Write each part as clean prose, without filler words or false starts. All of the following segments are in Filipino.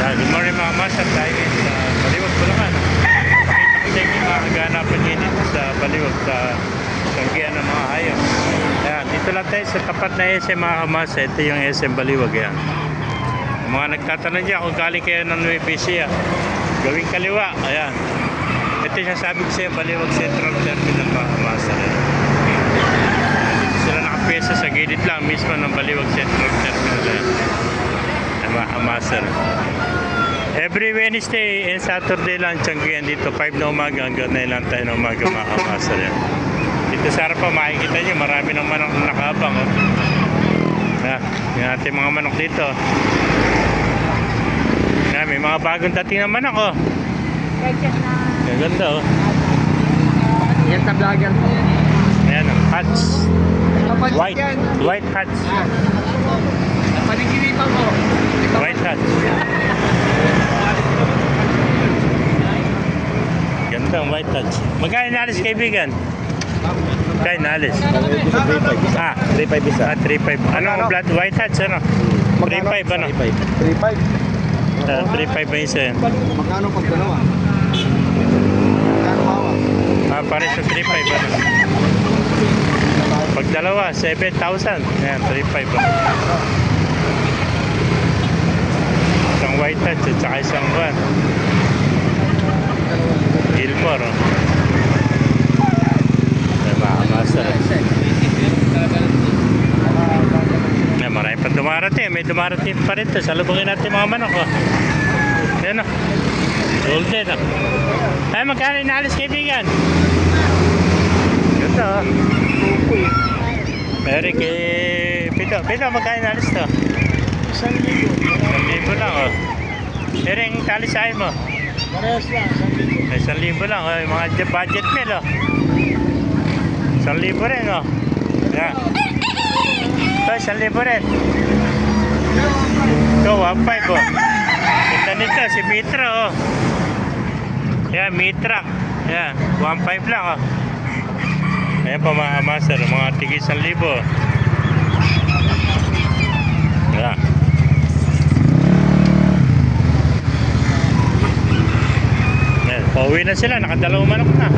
Good morning mga master, tayo ngayon sa Baliwag, Bulacan. Pakita ko sa inyo mga kaganapan ngayon dito sa Baliwag, sa tanggihan ng mga hayop. Ayan, dito lang tayo sa tapat na SM mga master. Ito yung SM Baliwag. Ayan. Yung mga nagtatanong dyan kung galing kayo ng Nueva Ecija, gawing kaliwa. Ayan. Ito yung sabi ko sa iyo, Baliwag Central Terminal mga master. Ayan. Dito sila nakapesa sa gilid lang mismo ng Baliwag Central Terminal. Ayan. Mga master. Every Wednesday and Saturday lang tiyanggihan dito 5 na umaga hanggang 9 lang tayo na umaga mga master. Dito sa harapan makikita nyo marami ng manok na nakaabang. Yung ating mga manok dito. May mga bagong dating na manok. Ganda oh. Yan sa vlogger po. Ayan oh, hats. White hats. Panikinipan ko. White hats. Ganda ang white hats. Magkano nalis kaibigan? Magkano nalis? 3.5 isa. 3.5. Ano ang blood white hats ano? 3.5 ano? 3.5. 3.5 ba isa yan? Magkano pag dalawa? Magkano hawa? Pare sa 3.5 ano? Pag dalawa, 7,000. Ayan, 3.5 ano? Isang white hats at saka isang van. Gilmore oh. Ay master. Marami pa dumarating. May dumarating pa rin ito. Salubungin natin mga manok oh. Yan oh. Golden oh. Ay magkano inaalis kaibigan? Ganda oh. Meron kay Pito magkano inaalis to? 1,000 lang oh. Pero yung talisahin mo? Parehas lang, 1,000 lang oh. Yung mga budget meal oh. 1,000 rin oh. Yan. Ito 1,000 rin. Ito 1,500 oh. Ito nito si Mitra oh. Yan Mitra. Yan 1,500 lang oh. Ayan pa mga master, mga tigi 1,000. Yan. Yan, pauwi na sila, nakadalawang manok na.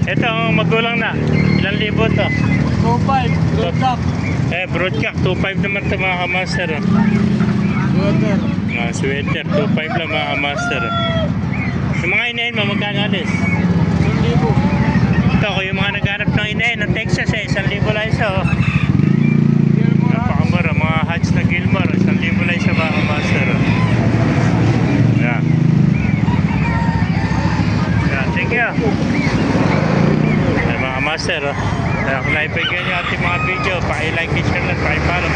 Ito ang magulang na. Ilang libo to? 2.5. Broadcast. Broadcast 2.5 naman ito mga master. Sweater. Sweater 2.5 lang mga master. Yung mga inahin mo magkano alis? 1,000. Ito ko yung mga naghanap ng inahin ng Texas 1,000 lang isa oh. Napakamura mga hats na Gilmore 1,000 lang isa mga master. Yeah. Yeah, thank you. Mga master oh. Kung naipagyan nyo ating mga video, paki-like, share, at paki-follow.